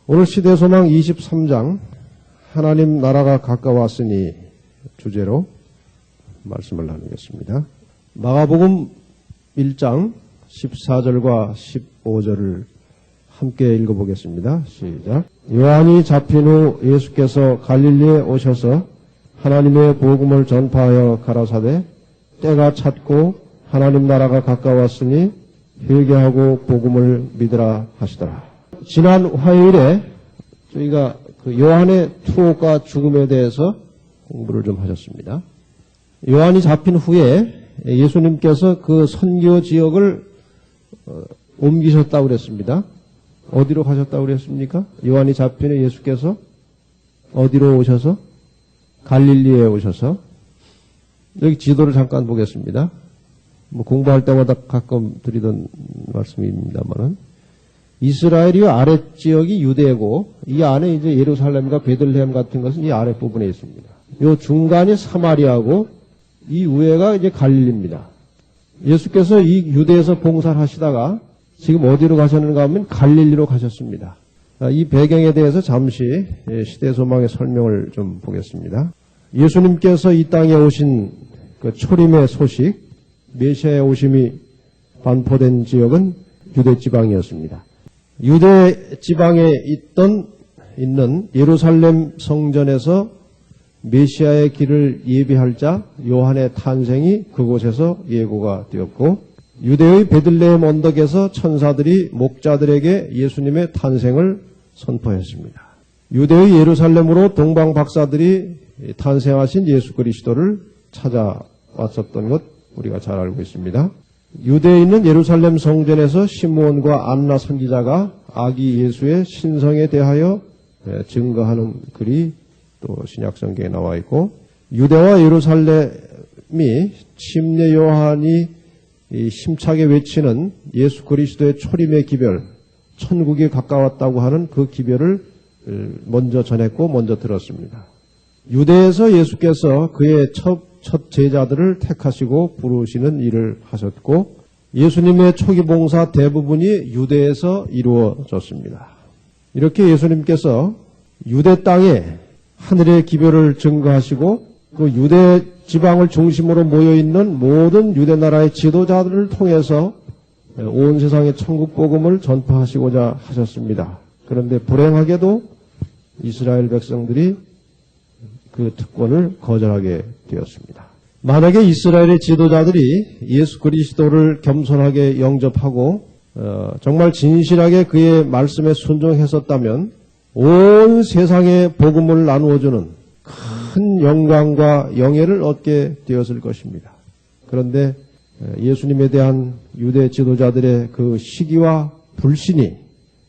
오늘 시대소망 23장 하나님 나라가 가까웠으니 주제로 말씀을 나누겠습니다. 마가복음 1장 14절과 15절을 함께 읽어보겠습니다. 시작. 요한이 잡힌 후 예수께서 갈릴리에 오셔서 하나님의 복음을 전파하여 가라사대 때가 찼고 하나님 나라가 가까웠으니 회개하고 복음을 믿으라 하시더라. 지난 화요일에 저희가 그 요한의 투옥과 죽음에 대해서 공부를 좀 하셨습니다. 요한이 잡힌 후에 예수님께서 그 선교 지역을 옮기셨다고 그랬습니다. 어디로 가셨다고 그랬습니까? 요한이 잡힌 후에 예수께서 어디로 오셔서? 갈릴리에 오셔서. 여기 지도를 잠깐 보겠습니다. 뭐 공부할 때마다 가끔 드리던 말씀입니다만은 이스라엘이 아랫지역이 유대고 이 안에 이제 예루살렘과 베들레헴 같은 것은 이 아랫부분에 있습니다. 요 중간이 사마리아고 이 위에가 이제 갈릴리입니다. 예수께서 이 유대에서 봉사를 하시다가 지금 어디로 가셨는가 하면 갈릴리로 가셨습니다. 이 배경에 대해서 잠시 시대소망의 설명을 좀 보겠습니다. 예수님께서 이 땅에 오신 그 초림의 소식, 메시아의 오심이 반포된 지역은 유대 지방이었습니다. 유대 지방에 있는 예루살렘 성전에서 메시아의 길을 예비할 자 요한의 탄생이 그곳에서 예고가 되었고, 유대의 베들레헴 언덕에서 천사들이 목자들에게 예수님의 탄생을 선포했습니다. 유대의 예루살렘으로 동방 박사들이 탄생하신 예수 그리스도를 찾아왔었던 것 우리가 잘 알고 있습니다. 유대에 있는 예루살렘 성전에서 시므온과 안나 선지자가 아기 예수의 신성에 대하여 증거하는 글이 또 신약성경에 나와 있고, 유대와 예루살렘이 침례 요한이 힘차게 외치는 예수 그리스도의 초림의 기별, 천국이 가까웠다고 하는 그 기별을 먼저 전했고 먼저 들었습니다. 유대에서 예수께서 그의 첫 제자들을 택하시고 부르시는 일을 하셨고, 예수님의 초기 봉사 대부분이 유대에서 이루어졌습니다. 이렇게 예수님께서 유대 땅에 하늘의 기별을 증거하시고 그 유대 지방을 중심으로 모여있는 모든 유대 나라의 지도자들을 통해서 온 세상에 천국 복음을 전파하시고자 하셨습니다. 그런데 불행하게도 이스라엘 백성들이 그 특권을 거절하게 되었습니다. 만약에 이스라엘의 지도자들이 예수 그리스도를 겸손하게 영접하고 정말 진실하게 그의 말씀에 순종했었다면 온 세상에 복음을 나누어주는 큰 영광과 영예를 얻게 되었을 것입니다. 그런데 예수님에 대한 유대 지도자들의 그 시기와 불신이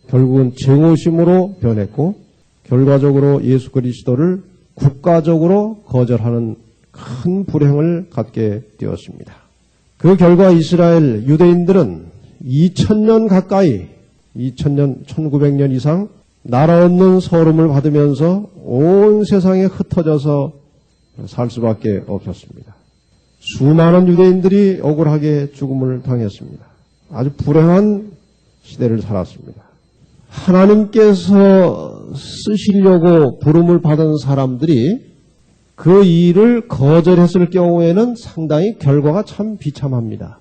결국은 증오심으로 변했고, 결과적으로 예수 그리스도를 국가적으로 거절하는 큰 불행을 갖게 되었습니다. 그 결과 이스라엘 유대인들은 2000년 가까이 1900년 이상 나라 없는 서름을 받으면서 온 세상에 흩어져서 살 수밖에 없었습니다. 수많은 유대인들이 억울하게 죽음을 당했습니다. 아주 불행한 시대를 살았습니다. 하나님께서 쓰시려고 부름을 받은 사람들이 그 일을 거절했을 경우에는 상당히 결과가 참 비참합니다.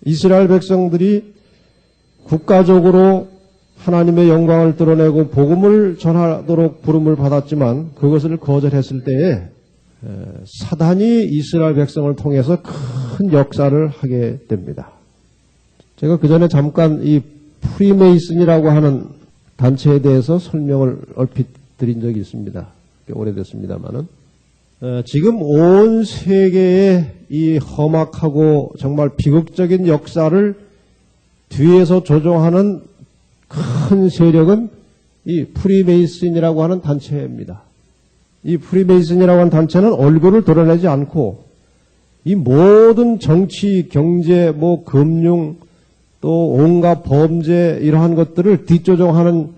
이스라엘 백성들이 국가적으로 하나님의 영광을 드러내고 복음을 전하도록 부름을 받았지만 그것을 거절했을 때에 사단이 이스라엘 백성을 통해서 큰 역사를 하게 됩니다. 제가 그 전에 잠깐 이 프리메이슨이라고 하는 단체에 대해서 설명을 얼핏 드린 적이 있습니다. 꽤 오래됐습니다만은 지금 온 세계의 이 험악하고 정말 비극적인 역사를 뒤에서 조종하는 큰 세력은 이 프리메이슨이라고 하는 단체입니다. 이 프리메이슨이라고 하는 단체는 얼굴을 드러내지 않고 이 모든 정치, 경제, 금융, 또 온갖 범죄 이러한 것들을 뒷조종하는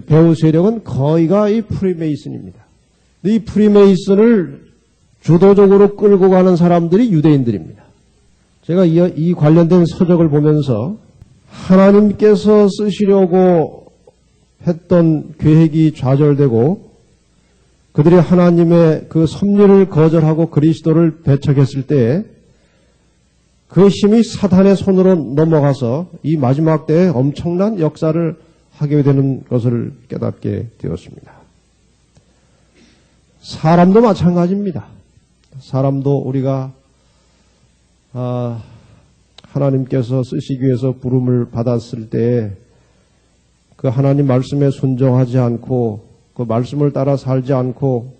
배후 세력은 거의가 이 프리메이슨입니다. 이 프리메이슨을 주도적으로 끌고 가는 사람들이 유대인들입니다. 제가 이 관련된 서적을 보면서 하나님께서 쓰시려고 했던 계획이 좌절되고 그들이 하나님의 그 섭리를 거절하고 그리스도를 배척했을 때에 그 힘이 사단의 손으로 넘어가서 이 마지막 때에 엄청난 역사를 하게 되는 것을 깨닫게 되었습니다. 사람도 마찬가지입니다. 사람도 우리가 하나님께서 쓰시기 위해서 부름을 받았을 때에 그 하나님 말씀에 순종하지 않고 그 말씀을 따라 살지 않고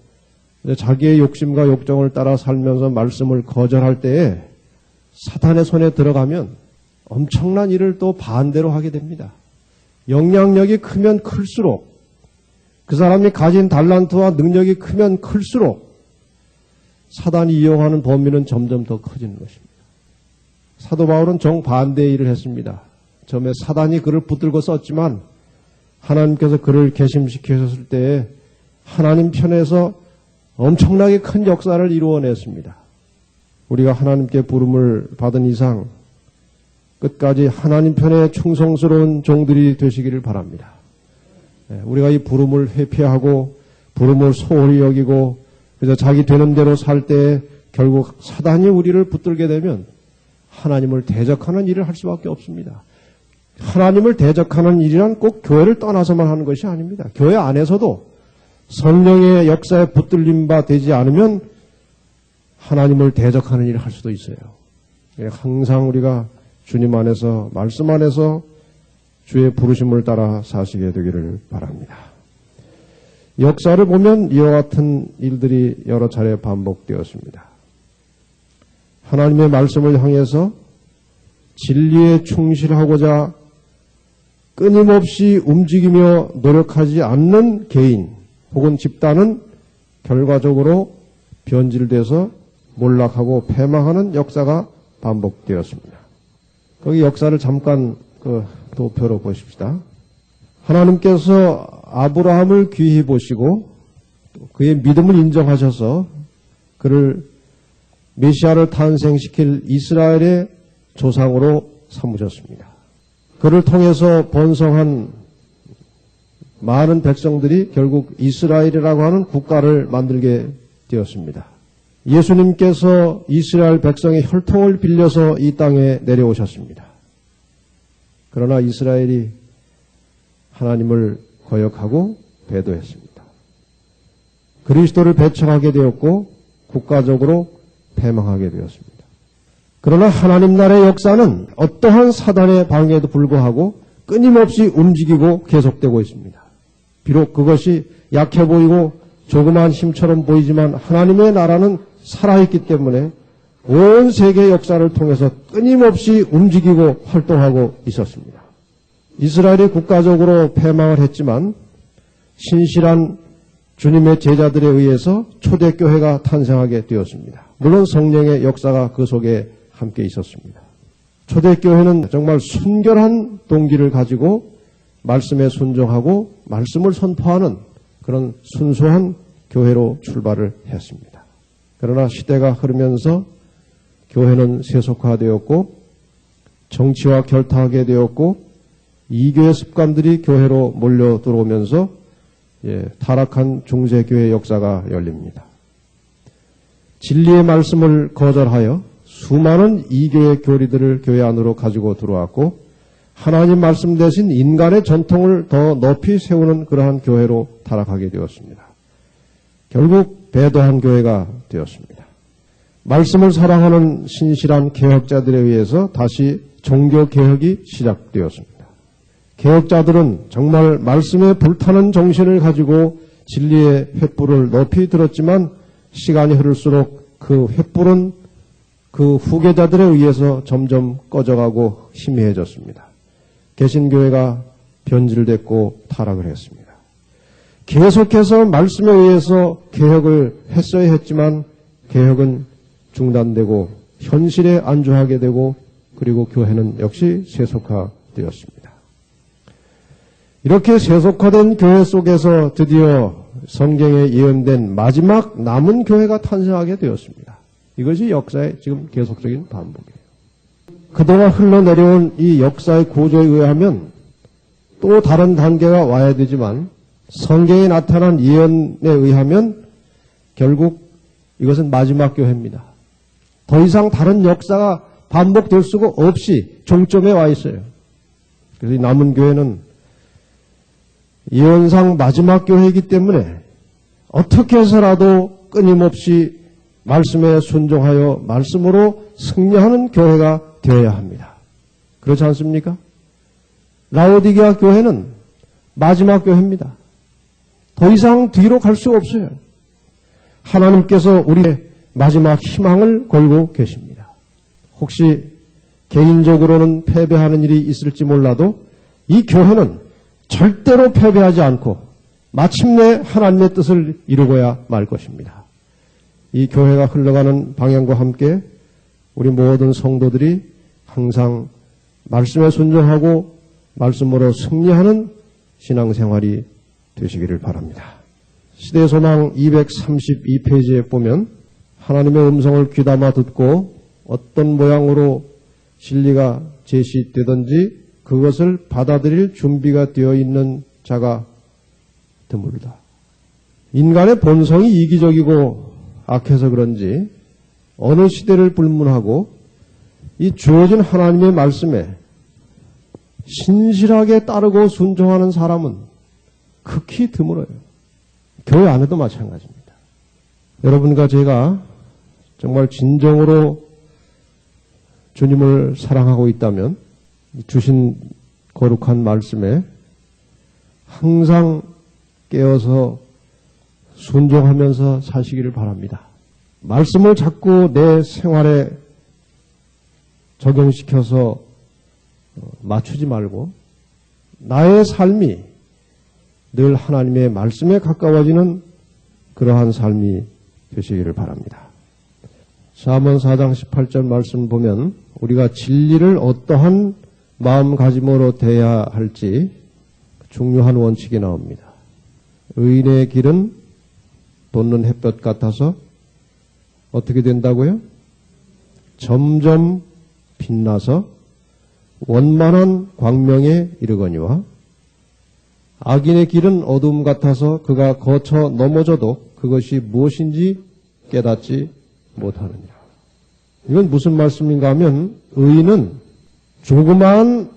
자기의 욕심과 욕정을 따라 살면서 말씀을 거절할 때에 사탄의 손에 들어가면 엄청난 일을 또 반대로 하게 됩니다. 영향력이 크면 클수록 그 사람이 가진 달란트와 능력이 크면 클수록 사단이 이용하는 범위는 점점 더 커지는 것입니다. 사도 바울은 정반대의 일을 했습니다. 처음에 사단이 그를 붙들고 썼지만 하나님께서 그를 개심시키셨을 때에 하나님 편에서 엄청나게 큰 역사를 이루어냈습니다. 우리가 하나님께 부름을 받은 이상 끝까지 하나님 편에 충성스러운 종들이 되시기를 바랍니다. 우리가 이 부름을 회피하고 부름을 소홀히 여기고 그래서 자기 되는 대로 살 때 결국 사단이 우리를 붙들게 되면 하나님을 대적하는 일을 할 수밖에 없습니다. 하나님을 대적하는 일이란 꼭 교회를 떠나서만 하는 것이 아닙니다. 교회 안에서도 성령의 역사에 붙들림 바 되지 않으면 하나님을 대적하는 일을 할 수도 있어요. 항상 우리가 주님 안에서 말씀 안에서 주의 부르심을 따라 사시게 되기를 바랍니다. 역사를 보면 이와 같은 일들이 여러 차례 반복되었습니다. 하나님의 말씀을 향해서 진리에 충실하고자 끊임없이 움직이며 노력하지 않는 개인 혹은 집단은 결과적으로 변질돼서 몰락하고 패망하는 역사가 반복되었습니다. 거기 역사를 잠깐 도표로 보십시다. 하나님께서 아브라함을 귀히 보시고 그의 믿음을 인정하셔서 그를 메시아를 탄생시킬 이스라엘의 조상으로 삼으셨습니다. 그를 통해서 번성한 많은 백성들이 결국 이스라엘이라고 하는 국가를 만들게 되었습니다. 예수님께서 이스라엘 백성의 혈통을 빌려서 이 땅에 내려오셨습니다. 그러나 이스라엘이 하나님을 거역하고 배도했습니다. 그리스도를 배척하게 되었고 국가적으로 패망하게 되었습니다. 그러나 하나님 나라의 역사는 어떠한 사단의 방해에도 불구하고 끊임없이 움직이고 계속되고 있습니다. 비록 그것이 약해 보이고 조그마한 힘처럼 보이지만 하나님의 나라는 살아있기 때문에 온 세계 역사를 통해서 끊임없이 움직이고 활동하고 있었습니다. 이스라엘이 국가적으로 패망을 했지만 신실한 주님의 제자들에 의해서 초대교회가 탄생하게 되었습니다. 물론 성령의 역사가 그 속에 함께 있었습니다. 초대교회는 정말 순결한 동기를 가지고 말씀에 순종하고 말씀을 선포하는 그런 순수한 교회로 출발을 했습니다. 그러나 시대가 흐르면서 교회는 세속화되었고 정치와 결탁하게 되었고 이교의 습관들이 교회로 몰려 들어오면서 타락한 중세교회 역사가 열립니다. 진리의 말씀을 거절하여 수많은 이교의 교리들을 교회 안으로 가지고 들어왔고 하나님 말씀 대신 인간의 전통을 더 높이 세우는 그러한 교회로 타락하게 되었습니다. 결국 배도한 교회가 되었습니다. 말씀을 사랑하는 신실한 개혁자들에 의해서 다시 종교개혁이 시작되었습니다. 개혁자들은 정말 말씀에 불타는 정신을 가지고 진리의 횃불을 높이 들었지만 시간이 흐를수록 그 횃불은 그 후계자들에 의해서 점점 꺼져가고 희미해졌습니다. 개신교회가 변질됐고 타락을 했습니다. 계속해서 말씀에 의해서 개혁을 했어야 했지만 개혁은 중단되고 현실에 안주하게 되고 그리고 교회는 역시 세속화되었습니다. 이렇게 세속화된 교회 속에서 드디어 성경에 예언된 마지막 남은 교회가 탄생하게 되었습니다. 이것이 역사의 지금 계속적인 반복이에요. 그동안 흘러내려온 이 역사의 구조에 의하면 또 다른 단계가 와야 되지만 성경에 나타난 예언에 의하면 결국 이것은 마지막 교회입니다. 더 이상 다른 역사가 반복될 수가 없이 종점에 와 있어요. 그래서 이 남은 교회는 예언상 마지막 교회이기 때문에 어떻게 해서라도 끊임없이 말씀에 순종하여 말씀으로 승리하는 교회가 되어야 합니다. 그렇지 않습니까? 라오디게아 교회는 마지막 교회입니다. 더 이상 뒤로 갈 수 없어요. 하나님께서 우리의 마지막 희망을 걸고 계십니다. 혹시 개인적으로는 패배하는 일이 있을지 몰라도 이 교회는 절대로 패배하지 않고 마침내 하나님의 뜻을 이루고야 말 것입니다. 이 교회가 흘러가는 방향과 함께 우리 모든 성도들이 항상 말씀에 순종하고 말씀으로 승리하는 신앙생활이 되시기를 바랍니다. 시대소망 232페이지에 보면 하나님의 음성을 귀담아 듣고 어떤 모양으로 진리가 제시되든지 그것을 받아들일 준비가 되어 있는 자가 드물다. 인간의 본성이 이기적이고 악해서 그런지 어느 시대를 불문하고 이 주어진 하나님의 말씀에 신실하게 따르고 순종하는 사람은 극히 드물어요. 교회 안에도 마찬가지입니다. 여러분과 제가 정말 진정으로 주님을 사랑하고 있다면 주신 거룩한 말씀에 항상 깨어서 순종하면서 사시기를 바랍니다. 말씀을 자꾸 내 생활에 적용시켜서 맞추지 말고 나의 삶이 늘 하나님의 말씀에 가까워지는 그러한 삶이 되시기를 바랍니다. 잠언 4장 18절 말씀 보면 우리가 진리를 어떠한 마음가짐으로 대해야 할지 중요한 원칙이 나옵니다. 의인의 길은 돋는 햇볕 같아서 어떻게 된다고요? 점점 빛나서 원만한 광명에 이르거니와 악인의 길은 어둠 같아서 그가 거쳐 넘어져도 그것이 무엇인지 깨닫지 못하느니라. 이건 무슨 말씀인가 하면 의인은 조그마한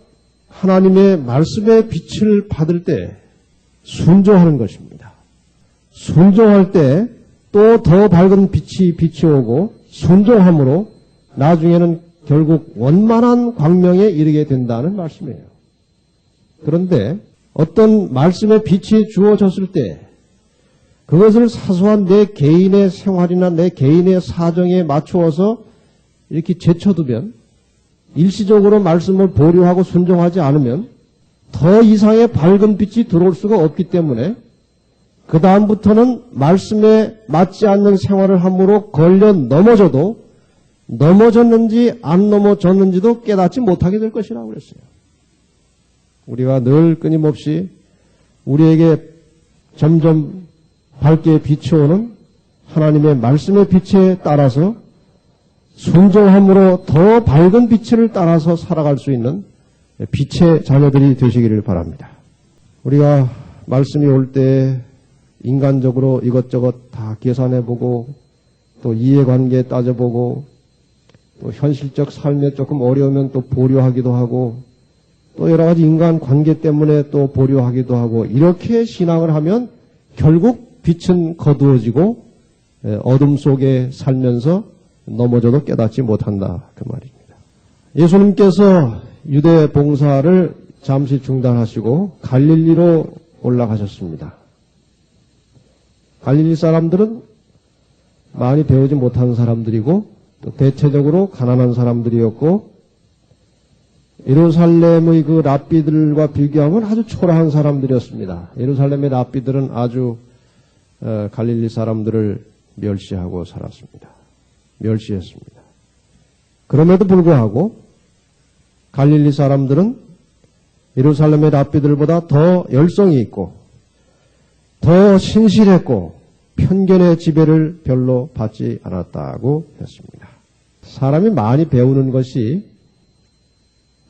하나님의 말씀의 빛을 받을 때 순종하는 것입니다. 순종할 때 또 더 밝은 빛이 오고 순종함으로 나중에는 결국 원만한 광명에 이르게 된다는 말씀이에요. 그런데 어떤 말씀의 빛이 주어졌을 때 그것을 사소한 내 개인의 생활이나 내 개인의 사정에 맞추어서 이렇게 제쳐두면 일시적으로 말씀을 보류하고 순종하지 않으면 더 이상의 밝은 빛이 들어올 수가 없기 때문에 그 다음부터는 말씀에 맞지 않는 생활을 함으로 걸려 넘어져도 넘어졌는지 안 넘어졌는지도 깨닫지 못하게 될 것이라고 그랬어요. 우리가 늘 끊임없이 우리에게 점점 밝게 비춰오는 하나님의 말씀의 빛에 따라서 순종함으로 더 밝은 빛을 따라서 살아갈 수 있는 빛의 자녀들이 되시기를 바랍니다. 우리가 말씀이 올 때 인간적으로 이것저것 다 계산해보고 또 이해관계 따져보고 또 현실적 삶에 조금 어려우면 또 보류하기도 하고 또 여러 가지 인간 관계 때문에 또 보류하기도 하고 이렇게 신앙을 하면 결국 빛은 거두어지고 어둠 속에 살면서 넘어져도 깨닫지 못한다 그 말입니다. 예수님께서 유대 봉사를 잠시 중단하시고 갈릴리로 올라가셨습니다. 갈릴리 사람들은 많이 배우지 못한 사람들이고 또 대체적으로 가난한 사람들이었고 예루살렘의 그 랍비들과 비교하면 아주 초라한 사람들이었습니다. 예루살렘의 랍비들은 아주 갈릴리 사람들을 멸시하고 살았습니다. 멸시했습니다. 그럼에도 불구하고 갈릴리 사람들은 예루살렘의 랍비들보다 더 열성이 있고 더 신실했고 편견의 지배를 별로 받지 않았다고 했습니다. 사람이 많이 배우는 것이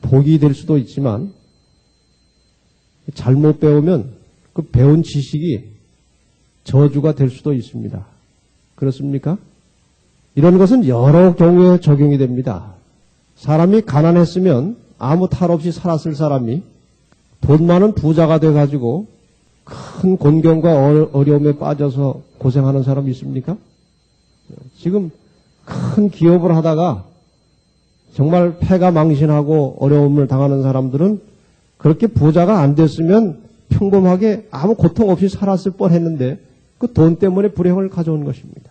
복이 될 수도 있지만 잘못 배우면 그 배운 지식이 저주가 될 수도 있습니다. 그렇습니까? 이런 것은 여러 경우에 적용이 됩니다. 사람이 가난했으면 아무 탈 없이 살았을 사람이 돈 많은 부자가 돼가지고 큰 곤경과 어려움에 빠져서 고생하는 사람이 있습니까? 지금 큰 기업을 하다가 정말 폐가 망신하고 어려움을 당하는 사람들은 그렇게 부자가 안 됐으면 평범하게 아무 고통 없이 살았을 뻔했는데 그 돈 때문에 불행을 가져온 것입니다.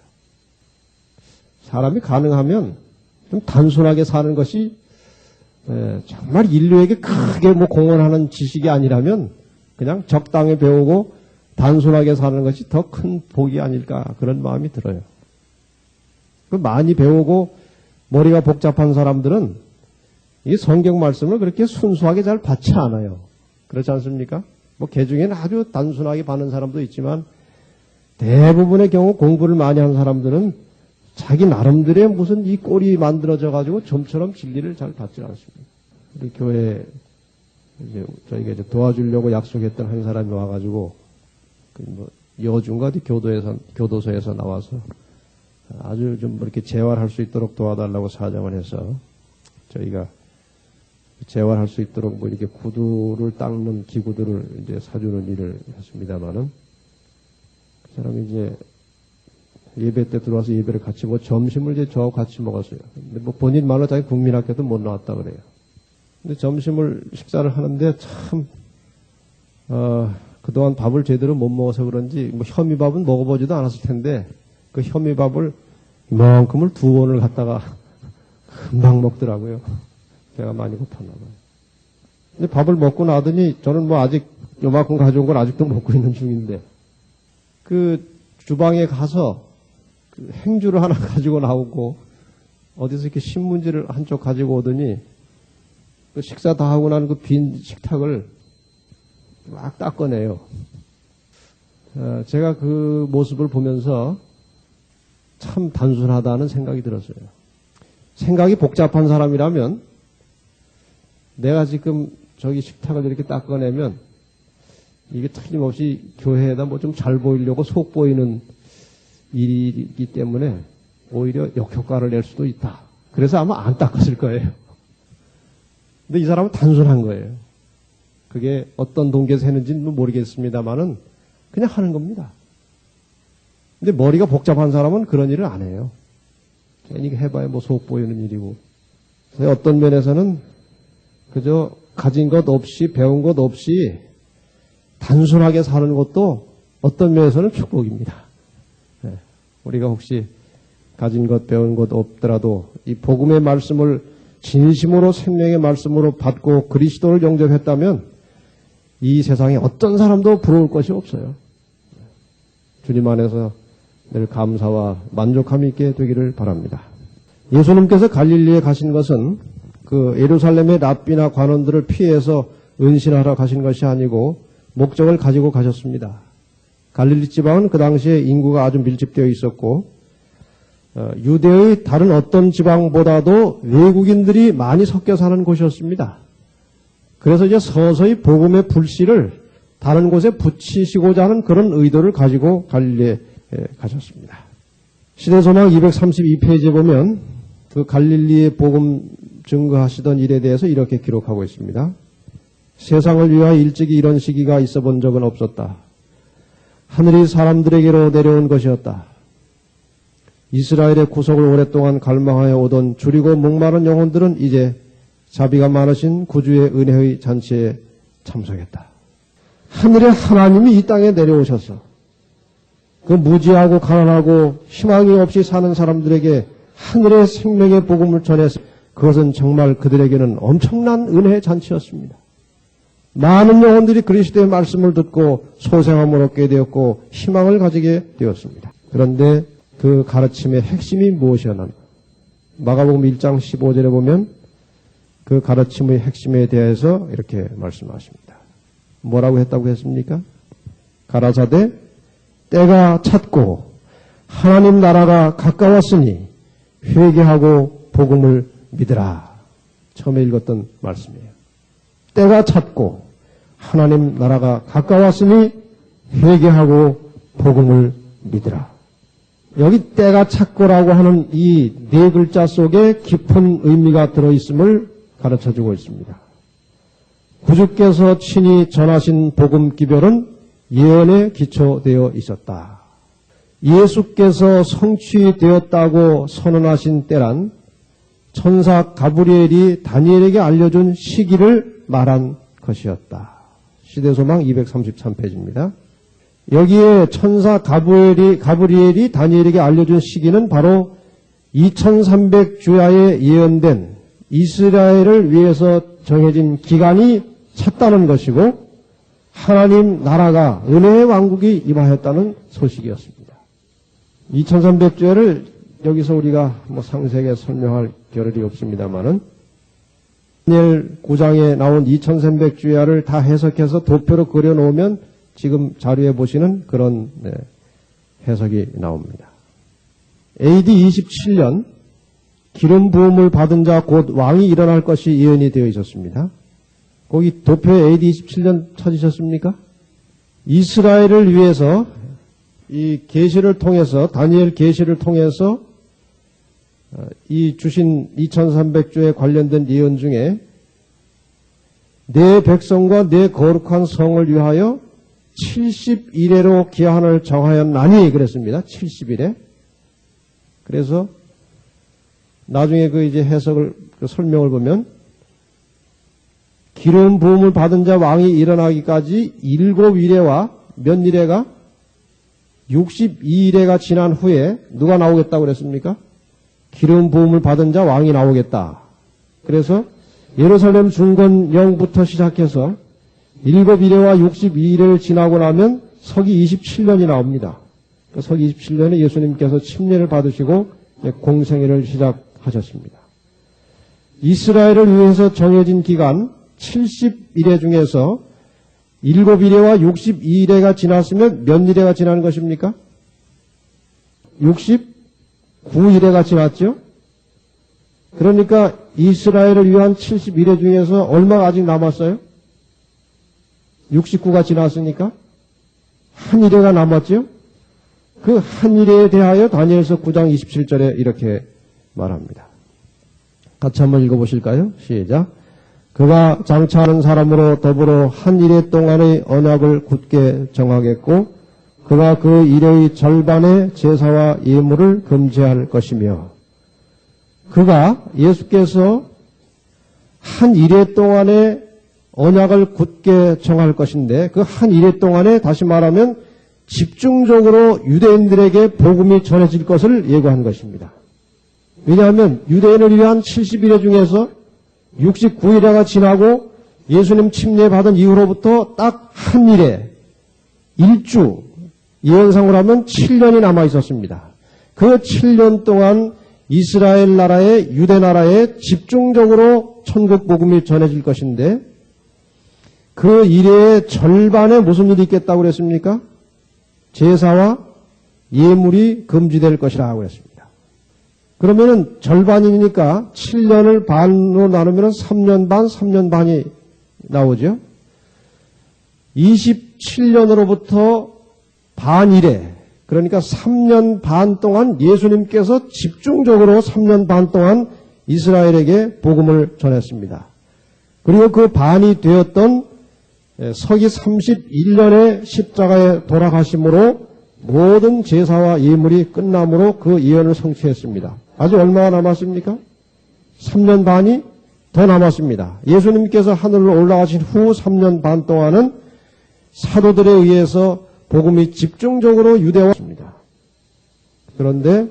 사람이 가능하면 좀 단순하게 사는 것이 정말 인류에게 크게 공헌하는 지식이 아니라면 그냥 적당히 배우고 단순하게 사는 것이 더 큰 복이 아닐까 그런 마음이 들어요. 많이 배우고 머리가 복잡한 사람들은 이 성경 말씀을 그렇게 순수하게 잘 받지 않아요. 그렇지 않습니까? 개 중에는 아주 단순하게 받는 사람도 있지만 대부분의 경우 공부를 많이 한 사람들은 자기 나름대로의 무슨 이 꼴이 만들어져 가지고 좀처럼 진리를 잘 받지 않습니다. 우리 교회 이제 저희가 이제 도와주려고 약속했던 한 사람이 와가지고 여중과 교도소에서 나와서 아주 좀 이렇게 재활할 수 있도록 도와달라고 사정을 해서 저희가 재활할 수 있도록 이렇게 구두를 닦는 기구들을 이제 사주는 일을 했습니다만은 그 사람이 이제 예배 때 들어와서 예배를 같이 점심을 이제 저하고 같이 먹었어요. 근데 본인 말로 자기 국민학교도 못 나왔다 그래요. 근데 점심을 식사를 하는데 참 그동안 밥을 제대로 못 먹어서 그런지 현미밥은 먹어보지도 않았을 텐데 그 현미밥을 이만큼을 2번을 갖다가 금방 먹더라고요. 배가 많이 고팠나 봐요. 근데 밥을 먹고 나더니 저는 아직 요만큼 가져온 걸 아직도 먹고 있는 중인데 그 주방에 가서 그 행주를 하나 가지고 나오고 어디서 이렇게 신문지를 한쪽 가지고 오더니 그 식사 다 하고 난 그 빈 식탁을 막 닦아내요. 제가 그 모습을 보면서 참 단순하다는 생각이 들었어요. 생각이 복잡한 사람이라면 내가 지금 저기 식탁을 이렇게 닦아내면 이게 틀림없이 교회에다 좀 잘 보이려고 속 보이는 일이기 때문에 오히려 역효과를 낼 수도 있다. 그래서 아마 안 닦았을 거예요. 근데 이 사람은 단순한 거예요. 그게 어떤 동기에서 했는지는 모르겠습니다만은 그냥 하는 겁니다. 근데 머리가 복잡한 사람은 그런 일을 안 해요. 괜히 해봐야 속 보이는 일이고. 그래서 어떤 면에서는 그저 가진 것 없이 배운 것 없이 단순하게 사는 것도 어떤 면에서는 축복입니다. 우리가 혹시 가진 것 배운 것 없더라도 이 복음의 말씀을 진심으로 생명의 말씀으로 받고 그리스도를 영접했다면 이 세상에 어떤 사람도 부러울 것이 없어요. 주님 안에서 늘 감사와 만족함이 있게 되기를 바랍니다. 예수님께서 갈릴리에 가신 것은 그 예루살렘의 랍비나 관원들을 피해서 은신하러 가신 것이 아니고 목적을 가지고 가셨습니다. 갈릴리 지방은 그 당시에 인구가 아주 밀집되어 있었고 유대의 다른 어떤 지방보다도 외국인들이 많이 섞여 사는 곳이었습니다. 그래서 이제 서서히 복음의 불씨를 다른 곳에 붙이시고자 하는 그런 의도를 가지고 갈릴리에 가셨습니다. 시대소망 232페이지에 보면 그 갈릴리의 복음 증거하시던 일에 대해서 이렇게 기록하고 있습니다. 세상을 위하여 일찍이 이런 시기가 있어 본 적은 없었다. 하늘이 사람들에게로 내려온 것이었다. 이스라엘의 구속을 오랫동안 갈망하여 오던 줄이고 목마른 영혼들은 이제 자비가 많으신 구주의 은혜의 잔치에 참석했다. 하늘의 하나님이 이 땅에 내려오셔서 그 무지하고 가난하고 희망이 없이 사는 사람들에게 하늘의 생명의 복음을 전해서 그것은 정말 그들에게는 엄청난 은혜의 잔치였습니다. 많은 영혼들이 그리스도의 말씀을 듣고 소생함을 얻게 되었고 희망을 가지게 되었습니다. 그런데 그 가르침의 핵심이 무엇이었나? 마가복음 1장 15절에 보면 그 가르침의 핵심에 대해서 이렇게 말씀하십니다. 뭐라고 했다고 했습니까? 가라사대 때가 찼고 하나님 나라가 가까웠으니 회개하고 복음을 믿으라. 처음에 읽었던 말씀이에요. 때가 찼고 하나님 나라가 가까웠으니 회개하고 복음을 믿으라. 여기 때가 찼고라고 하는 이 네 글자 속에 깊은 의미가 들어있음을 가르쳐주고 있습니다. 구주께서 친히 전하신 복음 기별은 예언에 기초되어 있었다. 예수께서 성취되었다고 선언하신 때란 천사 가브리엘이 다니엘에게 알려준 시기를 말한 것이었다. 시대소망 233페이지입니다. 여기에 천사 가브리엘이 다니엘에게 알려준 시기는 바로 2300주야에 예언된 이스라엘을 위해서 정해진 기간이 찼다는 것이고 하나님 나라가 은혜의 왕국이 임하였다는 소식이었습니다. 2300주야를 여기서 우리가 상세하게 설명할 겨를이 없습니다만은 다니엘 9장에 나온 2300주야를 다 해석해서 도표로 그려놓으면 지금 자료에 보시는 그런 해석이 나옵니다. AD 27년 기름 부음을 받은 자 곧 왕이 일어날 것이 예언이 되어 있었습니다. 거기 도표에 AD 27년 찾으셨습니까? 이스라엘을 위해서 이 계시를 통해서 다니엘 계시를 통해서 이 주신 2300주에 관련된 예언 중에 내 백성과 내 거룩한 성을 위하여 70일에로 기한을 정하였나니 그랬습니다. 70일에. 그래서 나중에 그 이제 해석을 설명을 보면 기름 부음을 받은 자 왕이 일어나기까지 7일에와 몇 일에가 62일에가 지난 후에 누가 나오겠다고 그랬습니까? 기름 부음을 받은 자 왕이 나오겠다. 그래서 예루살렘 중건령부터 시작해서 7일에와 62일을 지나고 나면 서기 27년이 나옵니다. 서기 27년에 예수님께서 침례를 받으시고 공생애를 시작하셨습니다. 이스라엘을 위해서 정해진 기간 70일에 중에서 7일에와 62일에가 지났으면 몇 일에가 지난 것입니까? 69일에가 지났죠? 그러니까 이스라엘을 위한 71회 중에서 얼마가 아직 남았어요? 69가 지났으니까 한 일회가 남았죠? 그 한 일회에 대하여 다니엘서 9장 27절에 이렇게 말합니다. 같이 한번 읽어보실까요? 시작. 그가 장차하는 사람으로 더불어 한 일회 동안의 언약을 굳게 정하겠고 그가 그 일회의 절반의 제사와 예물을 금지할 것이며 그가 예수께서 한 일회 동안의 언약을 굳게 정할 것인데 그 한 일회 동안에 다시 말하면 집중적으로 유대인들에게 복음이 전해질 것을 예고한 것입니다. 왜냐하면 유대인을 위한 70일의 중에서 69일회가 지나고 예수님 침례 받은 이후로부터 딱 한 일에 일주 예언상으로 하면 7년이 남아 있었습니다. 그 7년 동안 이스라엘 나라의 유대 나라에 집중적으로 천국 복음이 전해질 것인데 그 일의 절반에 무슨 일이 있겠다고 그랬습니까? 제사와 예물이 금지될 것이라고 그랬습니다. 그러면은 절반이니까 7년을 반으로 나누면 3년 반, 3년 반이 나오죠. 27년으로부터 반일에 그러니까 3년 반 동안 예수님께서 집중적으로 3년 반 동안 이스라엘에게 복음을 전했습니다. 그리고 그 반이 되었던 서기 31년에 십자가에 돌아가심으로 모든 제사와 예물이 끝남으로 그 예언을 성취했습니다. 아직 얼마나 남았습니까? 3년 반이 더 남았습니다. 예수님께서 하늘로 올라가신 후 3년 반 동안은 사도들에 의해서 복음이 집중적으로 유대화했습니다. 그런데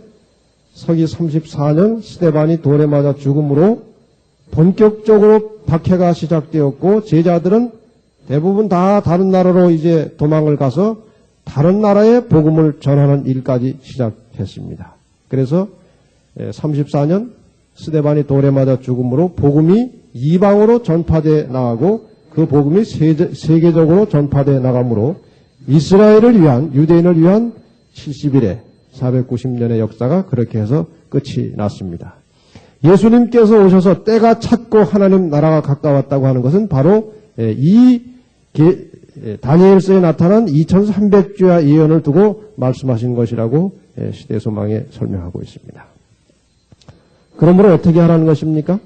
서기 34년 스데반이 돌에 맞아 죽음으로 본격적으로 박해가 시작되었고 제자들은 대부분 다 다른 나라로 이제 도망을 가서 다른 나라에 복음을 전하는 일까지 시작했습니다. 그래서 34년 스데반이 돌에 맞아 죽음으로 복음이 이방으로 전파돼 나가고 그 복음이 세계적으로 전파돼 나가므로 이스라엘을 위한 유대인을 위한 70일의 490년의 역사가 그렇게 해서 끝이 났습니다. 예수님께서 오셔서 때가 찼고 하나님 나라가 가까웠다고 하는 것은 바로 이 다니엘서에 나타난 2300주야 예언을 두고 말씀하신 것이라고 시대소망에 설명하고 있습니다. 그러므로 어떻게 하라는 것입니까?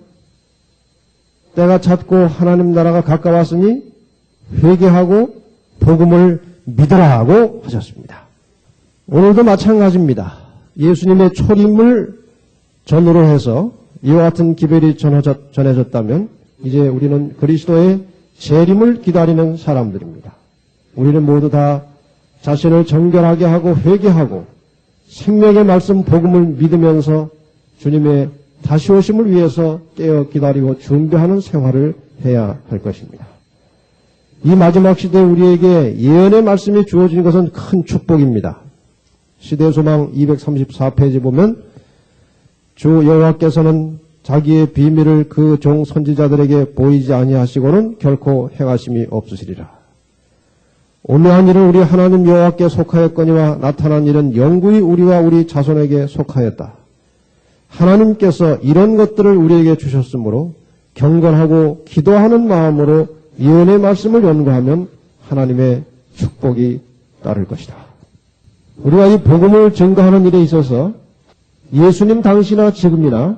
때가 찼고 하나님 나라가 가까웠으니 회개하고 복음을 믿으라고 하셨습니다. 오늘도 마찬가지입니다. 예수님의 초림을 전후로 해서 이와 같은 기별이 전해졌다면 이제 우리는 그리스도의 재림을 기다리는 사람들입니다. 우리는 모두 다 자신을 정결하게 하고 회개하고 생명의 말씀 복음을 믿으면서 주님의 다시 오심을 위해서 깨어 기다리고 준비하는 생활을 해야 할 것입니다. 이 마지막 시대에 우리에게 예언의 말씀이 주어진 것은 큰 축복입니다. 시대소망 234페이지 보면 주 여호와께서는 자기의 비밀을 그 종 선지자들에게 보이지 아니하시고는 결코 행하심이 없으시리라. 오묘한 일은 우리 하나님 여호와께 속하였거니와 나타난 일은 영구히 우리와 우리 자손에게 속하였다. 하나님께서 이런 것들을 우리에게 주셨으므로 경건하고 기도하는 마음으로 예언의 말씀을 연구하면 하나님의 축복이 따를 것이다. 우리가 이 복음을 증거하는 일에 있어서 예수님 당시나 지금이나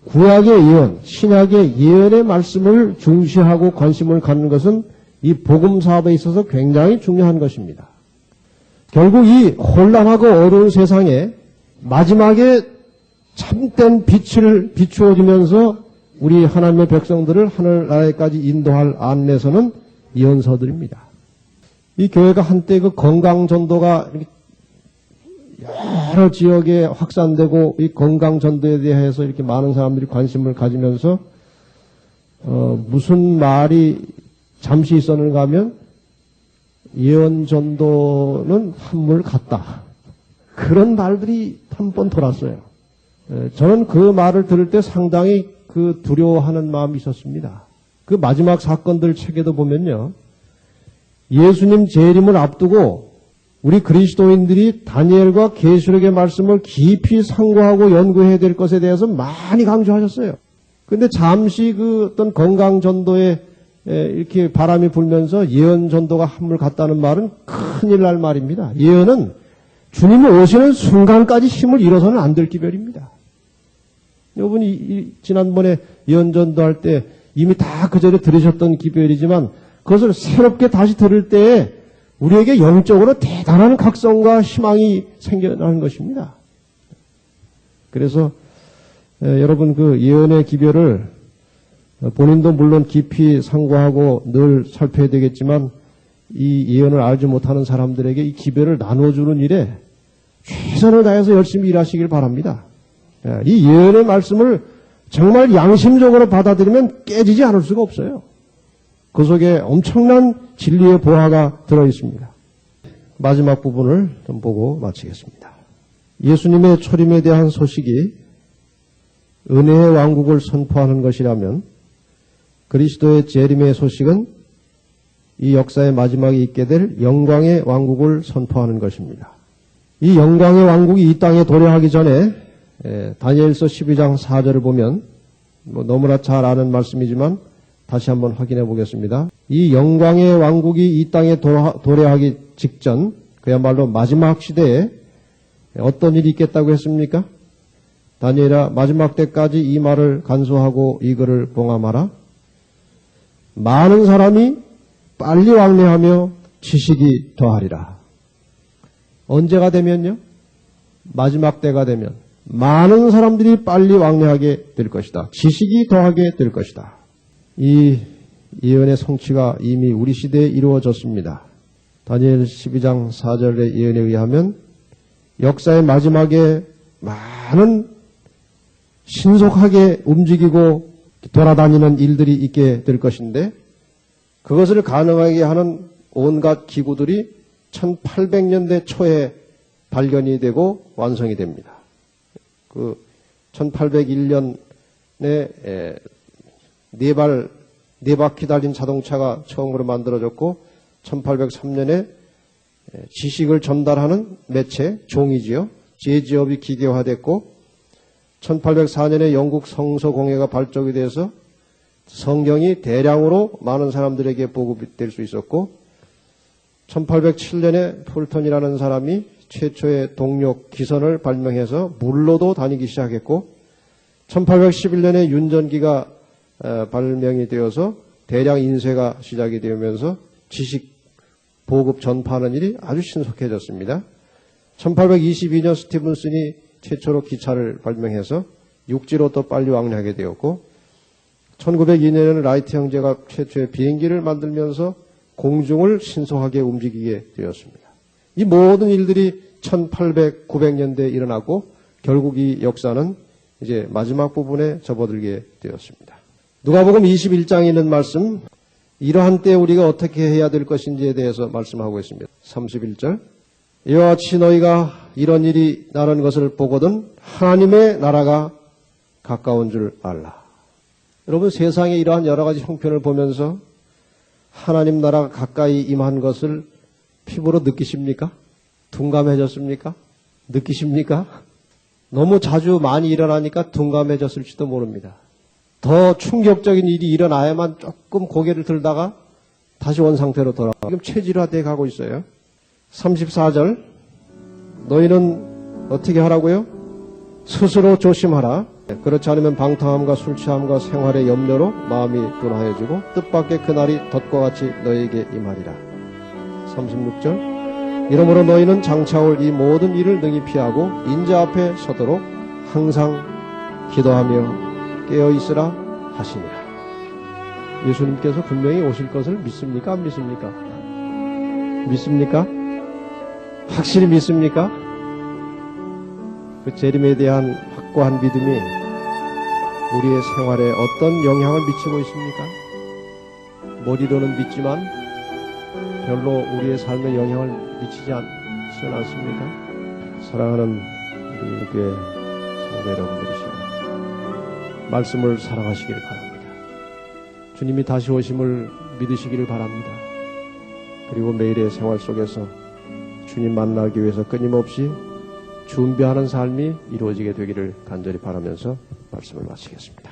구약의 예언, 신약의 예언의 말씀을 중시하고 관심을 갖는 것은 이 복음 사업에 있어서 굉장히 중요한 것입니다. 결국 이 혼란하고 어려운 세상에 마지막에 참된 빛을 비추어주면서 우리 하나님의 백성들을 하늘나라에까지 인도할 안내서는 예언서들입니다. 이 교회가 한때 그 건강전도가 여러 지역에 확산되고 이 건강전도에 대해서 이렇게 많은 사람들이 관심을 가지면서 무슨 말이 잠시 있었는가 하면 예언전도는 한물 같다. 그런 말들이 한 번 돌았어요. 저는 그 말을 들을 때 상당히 그 두려워하는 마음이 있었습니다. 그 마지막 사건들 책에도 보면요. 예수님 재림을 앞두고 우리 그리스도인들이 다니엘과 계시록의 말씀을 깊이 상고하고 연구해야 될 것에 대해서 많이 강조하셨어요. 근데 잠시 그 어떤 건강 전도에 이렇게 바람이 불면서 예언 전도가 한물 같다는 말은 큰일 날 말입니다. 예언은 주님이 오시는 순간까지 힘을 잃어서는 안 될 기별입니다. 여러분이 지난번에 예언 전도할 때 이미 다 그 전에 들으셨던 기별이지만 그것을 새롭게 다시 들을 때에 우리에게 영적으로 대단한 각성과 희망이 생겨나는 것입니다. 그래서 여러분 그 예언의 기별을 본인도 물론 깊이 상고하고 늘 살펴야 되겠지만 이 예언을 알지 못하는 사람들에게 이 기별을 나눠주는 일에 최선을 다해서 열심히 일하시길 바랍니다. 이 예언의 말씀을 정말 양심적으로 받아들이면 깨지지 않을 수가 없어요. 그 속에 엄청난 진리의 보화가 들어있습니다. 마지막 부분을 좀 보고 마치겠습니다. 예수님의 초림에 대한 소식이 은혜의 왕국을 선포하는 것이라면 그리스도의 재림의 소식은 이 역사의 마지막에 있게 될 영광의 왕국을 선포하는 것입니다. 이 영광의 왕국이 이 땅에 도래하기 전에 다니엘서 12장 4절을 보면 너무나 잘 아는 말씀이지만 다시 한번 확인해 보겠습니다. 이 영광의 왕국이 이 땅에 도래하기 직전 그야말로 마지막 시대에 어떤 일이 있겠다고 했습니까? 다니엘아 마지막 때까지 이 말을 간수하고 이거를 봉함하라. 많은 사람이 빨리 왕래하며 지식이 더하리라. 언제가 되면요? 마지막 때가 되면 많은 사람들이 빨리 왕래하게 될 것이다. 지식이 더하게 될 것이다. 이 예언의 성취가 이미 우리 시대에 이루어졌습니다. 다니엘 12장 4절의 예언에 의하면 역사의 마지막에 많은 신속하게 움직이고 돌아다니는 일들이 있게 될 것인데 그것을 가능하게 하는 온갖 기구들이 1800년대 초에 발견이 되고 완성이 됩니다. 그 1801년에 네 바퀴 달린 자동차가 처음으로 만들어졌고 1803년에 지식을 전달하는 매체, 종이지요. 제지업이 기계화됐고 1804년에 영국 성서공예가 발족이 돼서 성경이 대량으로 많은 사람들에게 보급될 수 있었고 1807년에 풀턴이라는 사람이 최초의 동력 기선을 발명해서 물로도 다니기 시작했고 1811년에 윤전기가 발명이 되어서 대량 인쇄가 시작이 되면서 지식 보급 전파하는 일이 아주 신속해졌습니다. 1822년 스티븐슨이 최초로 기차를 발명해서 육지로 또 빨리 왕래하게 되었고 1902년에는 라이트 형제가 최초의 비행기를 만들면서 공중을 신속하게 움직이게 되었습니다. 이 모든 일들이 1800, 900년대에 일어나고 결국 이 역사는 이제 마지막 부분에 접어들게 되었습니다. 누가복음 21장에 있는 말씀, 이러한 때 우리가 어떻게 해야 될 것인지에 대해서 말씀하고 있습니다. 31절, 이와 같이 너희가 이런 일이 나는 것을 보거든 하나님의 나라가 가까운 줄 알라. 여러분, 세상에 이러한 여러 가지 형편을 보면서 하나님 나라가 가까이 임한 것을 피부로 느끼십니까? 둔감해졌습니까? 느끼십니까? 너무 자주 많이 일어나니까 둔감해졌을지도 모릅니다. 더 충격적인 일이 일어나야만 조금 고개를 들다가 다시 원상태로 돌아가고 지금 체질화되어 가고 있어요. 34절, 너희는 어떻게 하라고요? 스스로 조심하라. 그렇지 않으면 방탕함과 술 취함과 생활의 염려로 마음이 둔하여지고 뜻밖의 그날이 덫과 같이 너희에게 임하리라. 36절, 이러므로 너희는 장차올 이 모든 일을 능히 피하고 인자 앞에 서도록 항상 기도하며 깨어있으라 하시니라. 예수님께서 분명히 오실 것을 믿습니까? 안 믿습니까? 믿습니까? 확실히 믿습니까? 그 재림에 대한 확고한 믿음이 우리의 생활에 어떤 영향을 미치고 있습니까? 머리로는 믿지만 별로 우리의 삶에 영향을 미치지 않지는 않습니까? 사랑하는 우리 교회 성도 여러분들이시여, 말씀을 사랑하시길 바랍니다. 주님이 다시 오심을 믿으시기를 바랍니다. 그리고 매일의 생활 속에서 주님 만나기 위해서 끊임없이 준비하는 삶이 이루어지게 되기를 간절히 바라면서 말씀을 마치겠습니다.